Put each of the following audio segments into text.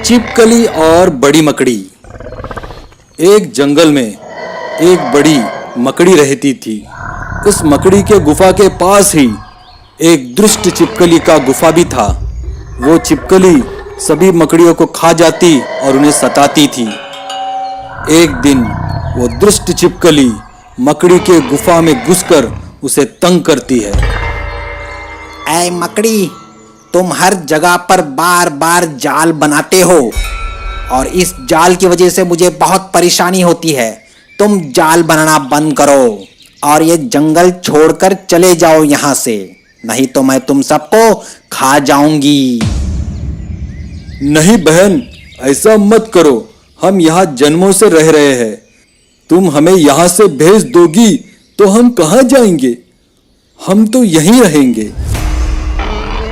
छिपकली और बड़ी मकड़ी। एक जंगल में एक बड़ी मकड़ी रहती थी। उस मकड़ी के गुफा के पास ही एक दुष्ट छिपकली का गुफा भी था। वो छिपकली सभी मकड़ियों को खा जाती और उन्हें सताती थी। एक दिन वो दुष्ट छिपकली मकड़ी के गुफा में घुसकर उसे तंग करती है। ऐ मकड़ी, तुम हर जगह पर बार बार जाल बनाते हो और इस जाल की वजह से मुझे बहुत परेशानी होती है। तुम जाल बनाना बंद करो और ये जंगल छोड़कर चले जाओ यहाँ से, नहीं तो मैं तुम सबको खा जाऊंगी। नहीं बहन, ऐसा मत करो। हम यहाँ जन्मों से रह रहे हैं। तुम हमें यहाँ से भेज दोगी तो हम कहाँ जाएंगे? हम तो यहीं रहेंगे।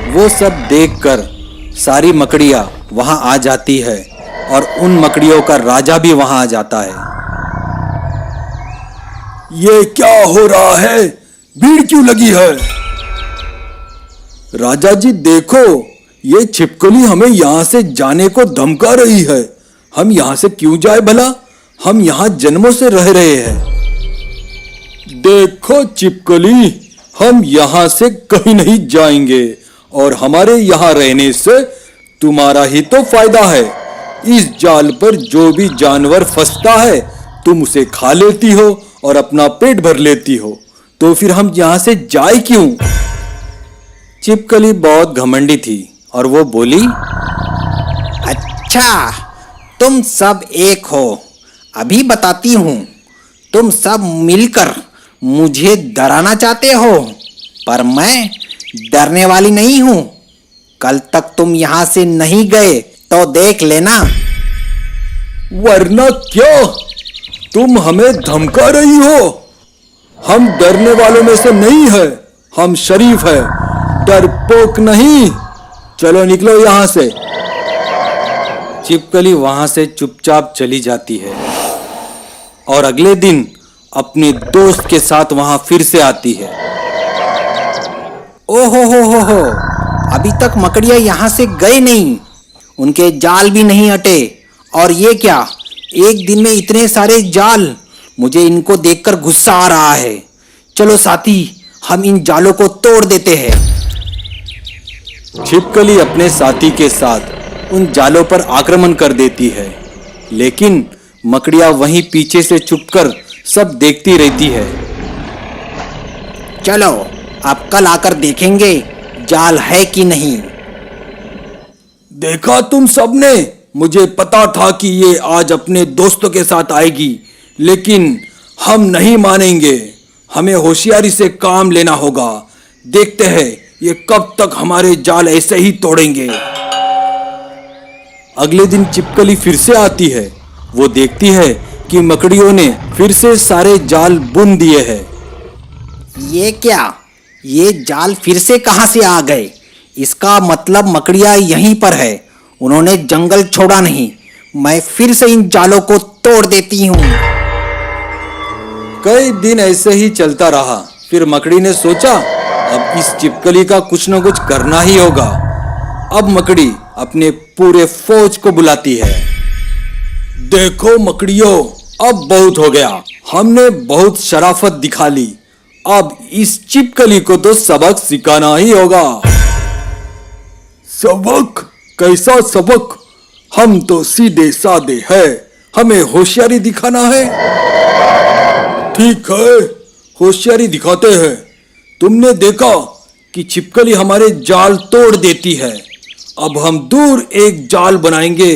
वो सब देखकर सारी मकड़ियाँ वहां आ जाती है और उन मकड़ियों का राजा भी वहां आ जाता है। ये क्या हो रहा है? भीड़ क्यों लगी है? राजा जी देखो, ये छिपकली हमें यहाँ से जाने को धमका रही है। हम यहाँ से क्यों जाए भला? हम यहाँ जन्मों से रह रहे हैं। देखो छिपकली, हम यहाँ से कहीं नहीं जाएंगे और हमारे यहाँ रहने से तुम्हारा ही तो फायदा है। इस जाल पर जो भी जानवर फंसता है तुम उसे खा लेती हो और अपना पेट भर लेती हो, तो फिर हम यहाँ से जाए क्यों? छिपकली बहुत घमंडी थी और वो बोली, अच्छा, तुम सब एक हो। अभी बताती हूँ। तुम सब मिलकर मुझे डराना चाहते हो, पर मैं डरने वाली नहीं हूं। कल तक तुम यहां से नहीं गए तो देख लेना। वरना क्या? तुम हमें धमका रही हो? हम डरने वालों में से नहीं है। हम शरीफ है, डरपोक नहीं। चलो निकलो यहां से। छिपकली वहां से चुपचाप चली जाती है और अगले दिन अपने दोस्त के साथ वहां फिर से आती है। ओहो हो, अभी तक मकड़ियां यहाँ से गए नहीं, उनके जाल भी नहीं हटे। और ये क्या, एक दिन में इतने सारे जाल! मुझे इनको देखकर गुस्सा आ रहा है। चलो साथी, हम इन जालों को तोड़ देते हैं। छिपकली अपने साथी के साथ उन जालों पर आक्रमण कर देती है, लेकिन मकड़ियां वहीं पीछे से छुपकर सब देखती रहती है। चलो अब कल आकर देखेंगे जाल है कि नहीं। देखा तुम सबने? मुझे पता था कि ये आज अपने दोस्तों के साथ आएगी, लेकिन हम नहीं मानेंगे। हमें होशियारी से काम लेना होगा। देखते हैं ये कब तक हमारे जाल ऐसे ही तोड़ेंगे। अगले दिन छिपकली फिर से आती है। वो देखती है कि मकड़ियों ने फिर से सारे जाल बुन दिए हैं। ये क्या, ये जाल फिर से कहां से आ गए? इसका मतलब मकड़ियां यहीं पर है, उन्होंने जंगल छोड़ा नहीं। मैं फिर से इन जालों को तोड़ देती हूँ। कई दिन ऐसे ही चलता रहा। फिर मकड़ी ने सोचा, अब इस छिपकली का कुछ न कुछ करना ही होगा। अब मकड़ी अपने पूरे फौज को बुलाती है। देखो मकड़ियों, अब बहुत हो गया। हमने बहुत शराफत दिखा ली। अब इस छिपकली को तो सबक सिखाना ही होगा। सबक? कैसा सबक? हम तो सीधे साधे हैं, हमें होशियारी दिखाना है। ठीक है, होशियारी दिखाते हैं। तुमने देखा कि छिपकली हमारे जाल तोड़ देती है। अब हम दूर एक जाल बनाएंगे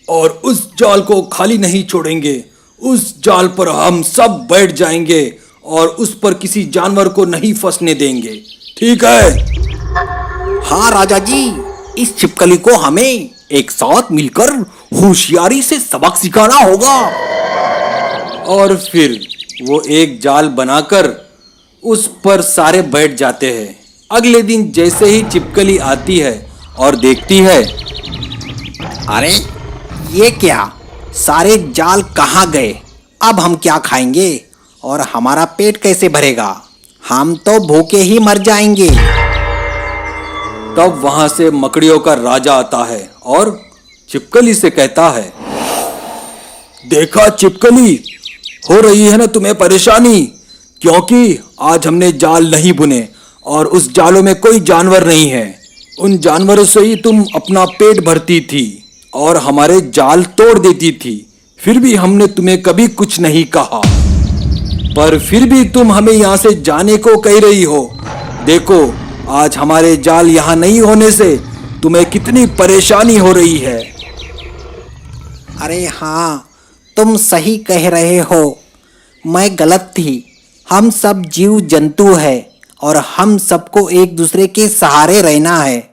और उस जाल को खाली नहीं छोड़ेंगे। उस जाल पर हम सब बैठ जाएंगे और उस पर किसी जानवर को नहीं फंसने देंगे। ठीक है? हाँ राजा जी, इस छिपकली को हमें एक साथ मिलकर होशियारी से सबक सिखाना होगा। और फिर वो एक जाल बनाकर उस पर सारे बैठ जाते हैं। अगले दिन जैसे ही छिपकली आती है और देखती है, अरे ये क्या, सारे जाल कहाँ गए? अब हम क्या खाएंगे और हमारा पेट कैसे भरेगा? हम तो भूखे ही मर जाएंगे। तब वहां से मकड़ियों का राजा आता है और छिपकली से कहता है, देखा छिपकली, हो रही है ना तुम्हें परेशानी, क्योंकि आज हमने जाल नहीं बुने और उस जालों में कोई जानवर नहीं है। उन जानवरों से ही तुम अपना पेट भरती थी और हमारे जाल तोड़ देती थी, फिर भी हमने तुम्हें कभी कुछ नहीं कहा। पर फिर भी तुम हमें यहाँ से जाने को कह रही हो। देखो, आज हमारे जाल यहाँ नहीं होने से तुम्हें कितनी परेशानी हो रही है। अरे हाँ, तुम सही कह रहे हो, मैं गलत थी। हम सब जीव जंतु हैं और हम सबको एक दूसरे के सहारे रहना है।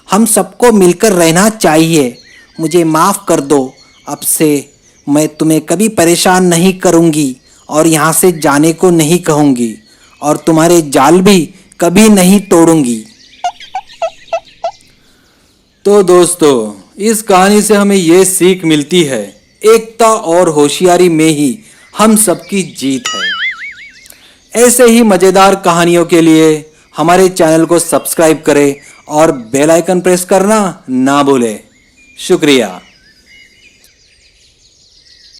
हम सबको मिलकर रहना चाहिए। मुझे माफ़ कर दो। अब से मैं तुम्हें कभी परेशान नहीं करूँगी और यहाँ से जाने को नहीं कहूँगी और तुम्हारे जाल भी कभी नहीं तोड़ूंगी। तो दोस्तों, इस कहानी से हमें ये सीख मिलती है, एकता और होशियारी में ही हम सबकी जीत है। ऐसे ही मज़ेदार कहानियों के लिए हमारे चैनल को सब्सक्राइब करें और बेल आइकन प्रेस करना ना भूलें। शुक्रिया।